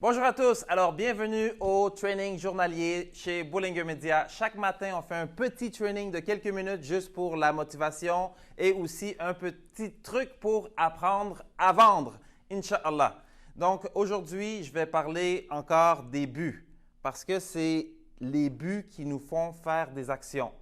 Bonjour à tous, alors bienvenue au training journalier chez Bullinger Media. Chaque matin, on fait un petit training de quelques minutes juste pour la motivation et aussi un petit truc pour apprendre à vendre, Inch'Allah. Donc aujourd'hui, je vais parler encore des buts parce que c'est les buts qui nous font faire des actions.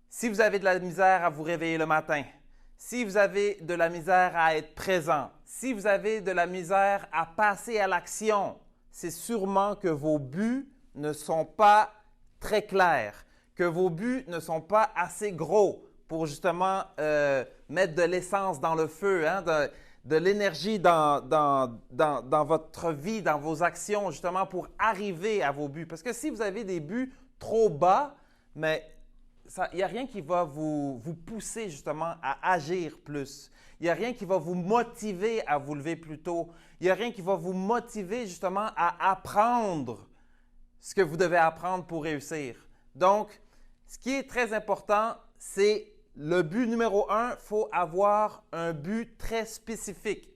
Si vous avez de la misère à vous réveiller le matin, si vous avez de la misère à être présent, si vous avez de la misère à passer à l'action, c'est sûrement que vos buts ne sont pas très clairs, que vos buts ne sont pas assez gros pour justement mettre de l'essence dans le feu, hein, de l'énergie dans votre vie, dans vos actions, justement pour arriver à vos buts. Parce que si vous avez des buts trop bas, mais il n'y a rien qui va vous pousser justement à agir plus. Il n'y a rien qui va vous motiver à vous lever plus tôt. Il n'y a rien qui va vous motiver justement à apprendre ce que vous devez apprendre pour réussir. Donc, ce qui est très important, c'est le but numéro 1, il faut avoir un but très spécifique.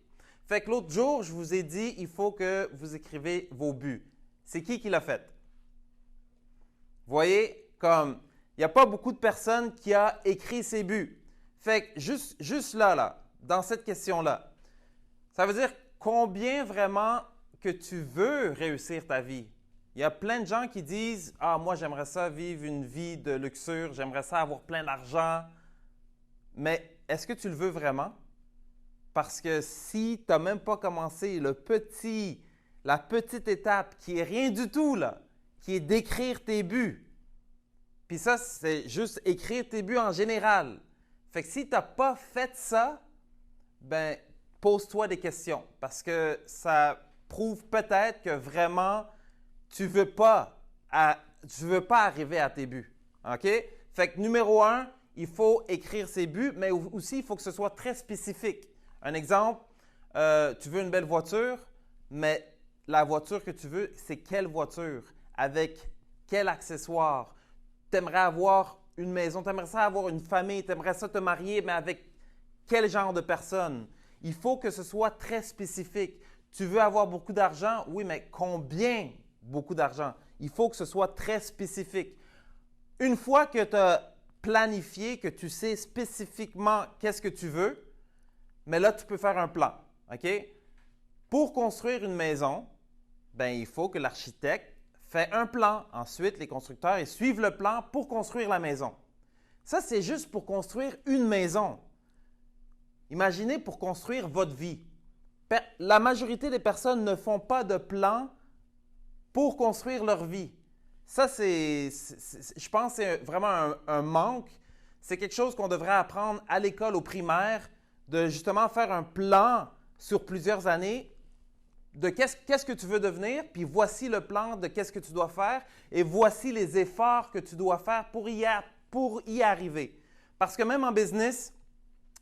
Fait que l'autre jour, je vous ai dit, il faut que vous écrivez vos buts. C'est qui l'a fait? Vous voyez, comme il n'y a pas beaucoup de personnes qui ont écrit ces buts. Fait que juste là, dans cette question-là, ça veut dire combien vraiment que tu veux réussir ta vie. Il y a plein de gens qui disent « Ah, moi, j'aimerais ça vivre une vie de luxure, j'aimerais ça avoir plein d'argent. » Mais est-ce que tu le veux vraiment? Parce que si tu n'as même pas commencé la petite étape qui est rien du tout, là, qui est d'écrire tes buts, puis ça, c'est juste écrire tes buts en général. Fait que si tu n'as pas fait ça, ben pose-toi des questions parce que ça prouve peut-être que vraiment tu ne veux pas arriver à tes buts. OK? Fait que numéro 1, il faut écrire ses buts, mais aussi il faut que ce soit très spécifique. Un exemple, tu veux une belle voiture, mais la voiture que tu veux, c'est quelle voiture? Avec quel accessoire? Tu aimerais avoir une maison, tu aimerais ça avoir une famille, tu aimerais ça te marier, mais avec quel genre de personne? Il faut que ce soit très spécifique. Tu veux avoir beaucoup d'argent? Oui, mais combien beaucoup d'argent? Il faut que ce soit très spécifique. Une fois que tu as planifié, que tu sais spécifiquement qu'est-ce que tu veux, mais là, tu peux faire un plan. OK? Pour construire une maison, ben, il faut que l'architecte fait un plan. Ensuite, les constructeurs ils suivent le plan pour construire la maison. Ça, c'est juste pour construire une maison. Imaginez pour construire votre vie. La majorité des personnes ne font pas de plan pour construire leur vie. Ça, je pense que c'est vraiment un manque. C'est quelque chose qu'on devrait apprendre à l'école, au primaire, de justement faire un plan sur plusieurs années de qu'est-ce que tu veux devenir, puis voici le plan de qu'est-ce que tu dois faire et voici les efforts que tu dois faire pour y arriver. Parce que même en business,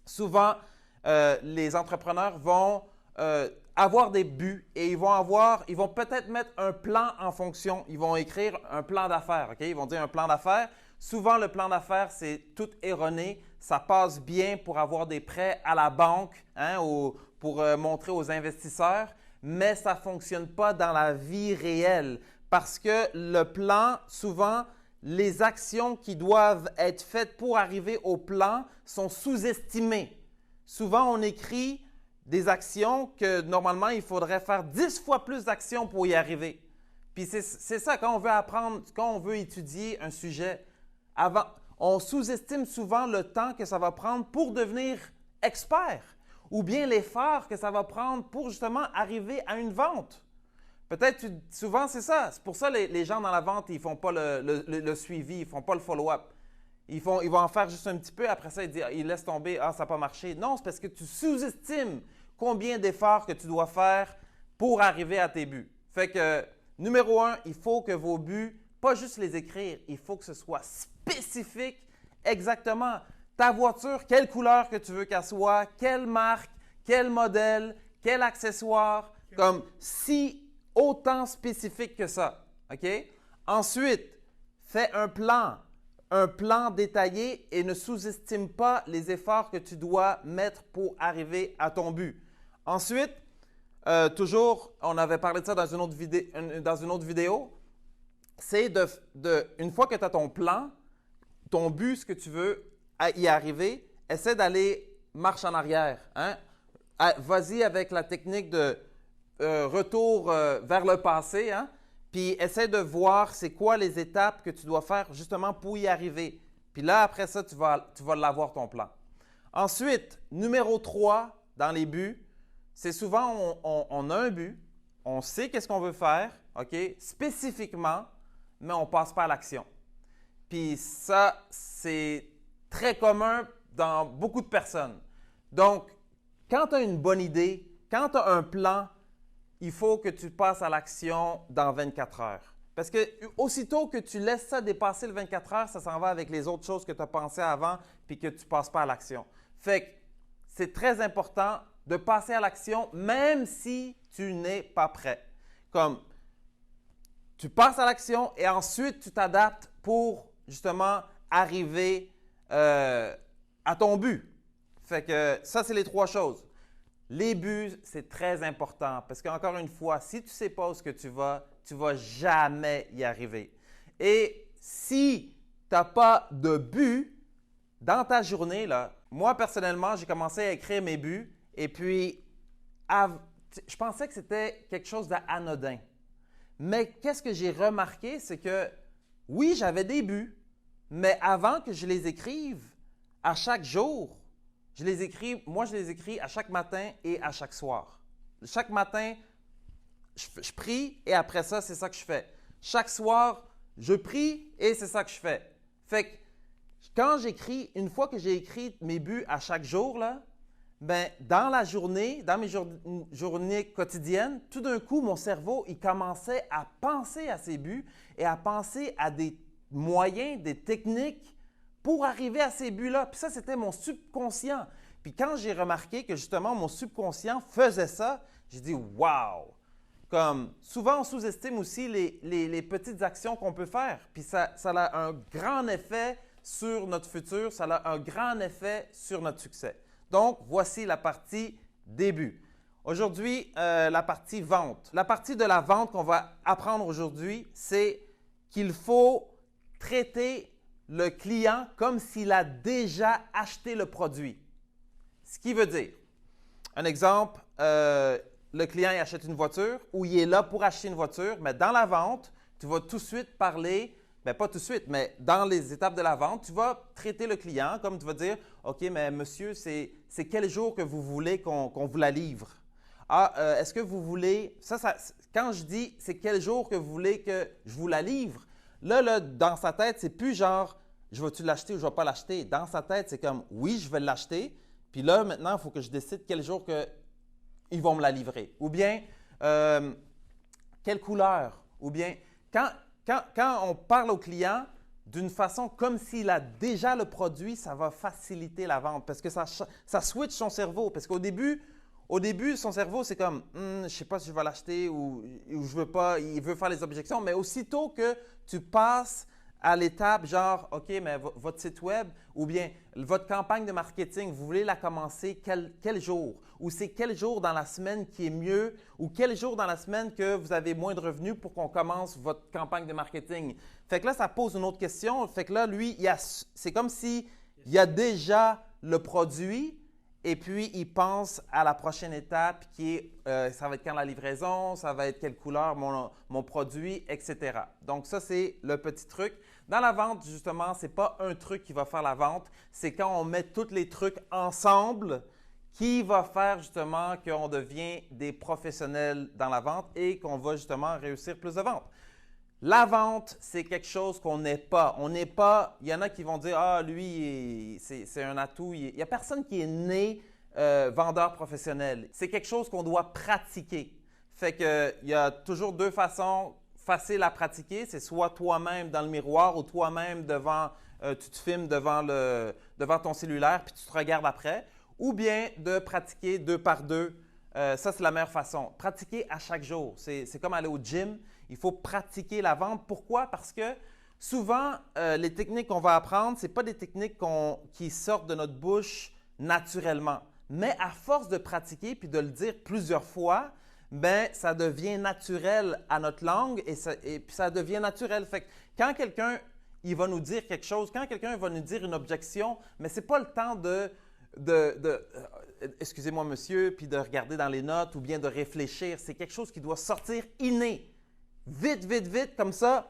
souvent, les entrepreneurs vont avoir des buts et ils vont peut-être mettre un plan en fonction. Ils vont écrire un plan d'affaires, OK? Ils vont dire un plan d'affaires. Souvent, le plan d'affaires, c'est tout erroné. Ça passe bien pour avoir des prêts à la banque, hein, ou pour montrer aux investisseurs, mais ça ne fonctionne pas dans la vie réelle parce que le plan, souvent, les actions qui doivent être faites pour arriver au plan sont sous-estimées. Souvent, on écrit des actions que normalement, il faudrait faire 10 fois plus d'actions pour y arriver. Puis c'est ça, quand on veut apprendre, quand on veut étudier un sujet, on sous-estime souvent le temps que ça va prendre pour devenir expert ou bien l'effort que ça va prendre pour justement arriver à une vente. Peut-être, souvent, c'est ça. C'est pour ça que les gens dans la vente, ils ne font pas le suivi, ils ne font pas le follow-up. Ils vont en faire juste un petit peu, après ça, ils laissent tomber, ah, ça n'a pas marché. Non, c'est parce que tu sous-estimes combien d'efforts que tu dois faire pour arriver à tes buts. Fait que, numéro 1, il faut que vos buts, pas juste les écrire, il faut que ce soit spécifique exactement. Ta voiture, quelle couleur que tu veux qu'elle soit, quelle marque, quel modèle, quel accessoire, comme si autant spécifique que ça. OK? Ensuite, fais un plan détaillé et ne sous-estime pas les efforts que tu dois mettre pour arriver à ton but. Ensuite, toujours, on avait parlé de ça dans une autre vidéo, c'est une fois que tu as ton plan, ton but, ce que tu veux y arriver, essaie d'aller marche en arrière. Hein? Vas-y avec la technique de retour vers le passé, hein? Puis essaie de voir c'est quoi les étapes que tu dois faire justement pour y arriver. Puis là, après ça, tu vas l'avoir ton plan. Ensuite, numéro 3 dans les buts, c'est souvent on a un but, on sait qu'est-ce qu'on veut faire, OK, spécifiquement, mais on ne passe pas à l'action. Puis ça, c'est très commun dans beaucoup de personnes. Donc, quand tu as une bonne idée, quand tu as un plan, il faut que tu passes à l'action dans 24 heures. Parce que aussitôt que tu laisses ça dépasser le 24 heures, ça s'en va avec les autres choses que tu as pensées avant puis que tu ne passes pas à l'action. Fait que c'est très important de passer à l'action même si tu n'es pas prêt. Comme tu passes à l'action et ensuite tu t'adaptes pour justement arriver à ton but. Fait que ça, c'est les 3 choses. Les buts, c'est très important parce qu'encore une fois, si tu ne sais pas où tu vas jamais y arriver. Et si tu n'as pas de but dans ta journée, là, moi personnellement, j'ai commencé à écrire mes buts et puis je pensais que c'était quelque chose d'anodin. Mais qu'est-ce que j'ai remarqué, c'est que oui, j'avais des buts, mais avant que je les écrive à chaque jour, je les écris à chaque matin et à chaque soir. Chaque matin, je prie et après ça, c'est ça que je fais. Chaque soir, je prie et c'est ça que je fais. Fait que quand j'écris, une fois que j'ai écrit mes buts à chaque jour, là, ben, dans la journée, dans mes journées quotidiennes, tout d'un coup, mon cerveau, il commençait à penser à ces buts et à penser à des moyens, des techniques pour arriver à ces buts-là. Puis ça, c'était mon subconscient. Puis quand j'ai remarqué que justement mon subconscient faisait ça, j'ai dit « wow ». Comme souvent, on sous-estime aussi les petites actions qu'on peut faire. Puis ça a un grand effet sur notre futur, ça a un grand effet sur notre succès. Donc, voici la partie début. Aujourd'hui, la partie vente. La partie de la vente qu'on va apprendre aujourd'hui, c'est qu'il faut traiter le client comme s'il a déjà acheté le produit. Ce qui veut dire, un exemple, le client il achète une voiture ou il est là pour acheter une voiture, mais dans la vente, tu vas tout de suite parler, bien pas tout de suite, mais dans les étapes de la vente, tu vas traiter le client comme tu vas dire, OK, mais monsieur, c'est quel jour que vous voulez qu'on vous la livre? Ah, est-ce que vous voulez, quand je dis c'est quel jour que vous voulez que je vous la livre, là, dans sa tête, c'est plus genre, je vais-tu l'acheter ou je ne vais pas l'acheter. Dans sa tête, c'est comme, oui, je vais l'acheter. Puis là, maintenant, il faut que je décide quel jour ils vont me la livrer. Ou bien, quelle couleur. Ou bien, quand on parle au client d'une façon comme s'il a déjà le produit, ça va faciliter la vente parce que ça switch son cerveau. Parce qu'au début, son cerveau, c'est comme je ne sais pas si je vais l'acheter ou je ne veux pas, il veut faire les objections. Mais aussitôt que tu passes à l'étape genre, OK, mais votre site web ou bien votre campagne de marketing, vous voulez la commencer quel jour? Ou c'est quel jour dans la semaine qui est mieux? Ou quel jour dans la semaine que vous avez moins de revenus pour qu'on commence votre campagne de marketing? Fait que là, ça pose une autre question. Fait que là, lui, c'est comme s'il y a déjà le produit et puis il pense à la prochaine étape qui est, ça va être quand la livraison, ça va être quelle couleur mon produit, etc. Donc ça, c'est le petit truc. Dans la vente, justement, ce n'est pas un truc qui va faire la vente, c'est quand on met tous les trucs ensemble qui va faire justement qu'on devient des professionnels dans la vente et qu'on va justement réussir plus de ventes. La vente, c'est quelque chose qu'on n'est pas. On n'est pas, il y en a qui vont dire « Ah, lui, c'est un atout. » Il n'y a personne qui est né vendeur professionnel. C'est quelque chose qu'on doit pratiquer. Fait qu'il y a toujours 2 façons faciles à pratiquer. C'est soit toi-même dans le miroir ou toi-même devant, tu te filmes devant ton cellulaire puis tu te regardes après. Ou bien de pratiquer 2 par 2. Ça, c'est la meilleure façon. Pratiquer à chaque jour. C'est comme aller au gym. Il faut pratiquer la vente. Pourquoi? Parce que souvent, les techniques qu'on va apprendre, ce n'est pas des techniques qui sortent de notre bouche naturellement. Mais à force de pratiquer puis de le dire plusieurs fois, ben ça devient naturel à notre langue et puis ça devient naturel. Fait que quand quelqu'un il va nous dire quelque chose, quand quelqu'un va nous dire une objection, mais ce n'est pas le temps excusez-moi monsieur, puis de regarder dans les notes ou bien de réfléchir. C'est quelque chose qui doit sortir inné. Vite, vite, vite, comme ça.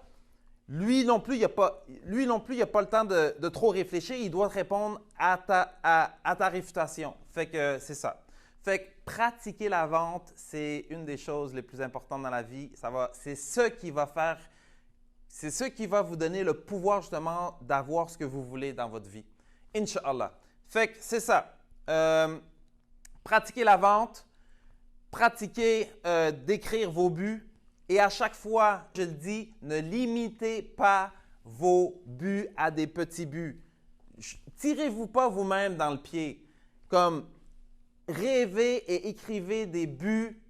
Lui non plus, il n'a pas le temps de trop réfléchir. Il doit répondre à ta réfutation. Fait que c'est ça. Fait que pratiquer la vente, c'est une des choses les plus importantes dans la vie. C'est ce qui va vous donner le pouvoir justement d'avoir ce que vous voulez dans votre vie. Inch'Allah. Fait que c'est ça. Pratiquer la vente, pratiquer d'écrire vos buts. Et à chaque fois, je le dis, ne limitez pas vos buts à des petits buts. Tirez-vous pas vous-même dans le pied. Comme rêvez et écrivez des buts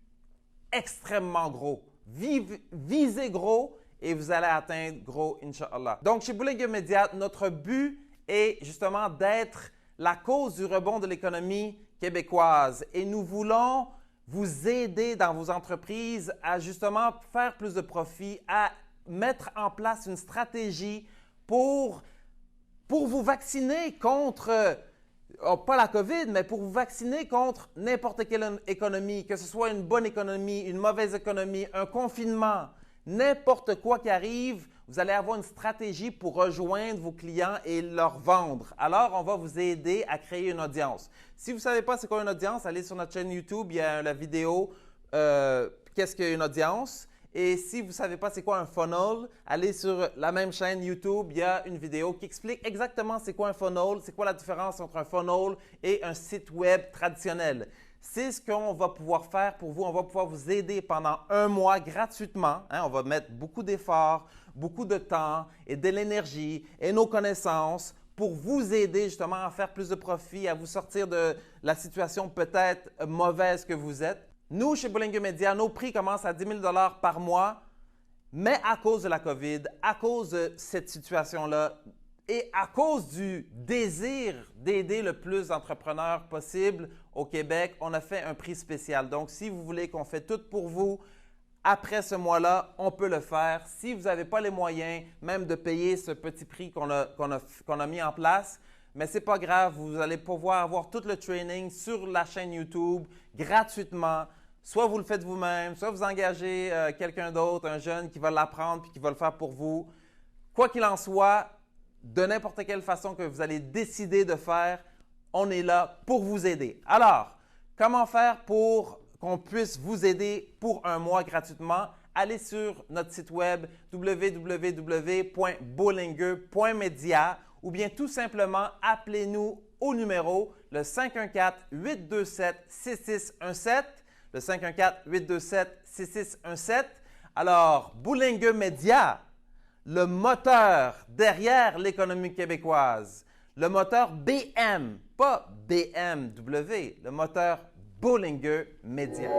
extrêmement gros. Visez gros et vous allez atteindre gros, Inch'Allah. Donc, chez Boulanger Media, notre but est justement d'être la cause du rebond de l'économie québécoise. Et nous voulons vous aider dans vos entreprises à justement faire plus de profit, à mettre en place une stratégie pour vous vacciner contre, pas la COVID, mais pour vous vacciner contre n'importe quelle économie, que ce soit une bonne économie, une mauvaise économie, un confinement, n'importe quoi qui arrive, vous allez avoir une stratégie pour rejoindre vos clients et leur vendre. Alors, on va vous aider à créer une audience. Si vous ne savez pas c'est quoi une audience, allez sur notre chaîne YouTube, il y a la vidéo Qu'est-ce qu'une audience? Et si vous ne savez pas c'est quoi un funnel, allez sur la même chaîne YouTube, il y a une vidéo qui explique exactement c'est quoi un funnel, c'est quoi la différence entre un funnel et un site web traditionnel. C'est ce qu'on va pouvoir faire pour vous. On va pouvoir vous aider pendant un mois gratuitement. On va mettre beaucoup d'efforts, beaucoup de temps et de l'énergie et nos connaissances pour vous aider justement à faire plus de profit, à vous sortir de la situation peut-être mauvaise que vous êtes. Nous, chez Boulanger Media, nos prix commencent à 10 000 $ par mois, mais à cause de la COVID, à cause de cette situation-là et à cause du désir d'aider le plus d'entrepreneurs possible au Québec, on a fait un prix spécial. Donc, si vous voulez qu'on fait tout pour vous, après ce mois-là, on peut le faire. Si vous n'avez pas les moyens même de payer ce petit prix qu'on a mis en place, mais ce n'est pas grave, vous allez pouvoir avoir tout le training sur la chaîne YouTube gratuitement. Soit vous le faites vous-même, soit vous engagez quelqu'un d'autre, un jeune qui va l'apprendre puis qui va le faire pour vous. Quoi qu'il en soit, de n'importe quelle façon que vous allez décider de faire, on est là pour vous aider. Alors, comment faire pour qu'on puisse vous aider pour un mois gratuitement? Allez sur notre site web www.boulanger.media ou bien tout simplement appelez-nous au numéro le 514-827-6617, le 514-827-6617. Alors, Boulanger Media, le moteur derrière l'économie québécoise, le moteur BM, pas BMW, le moteur Boulanger Media.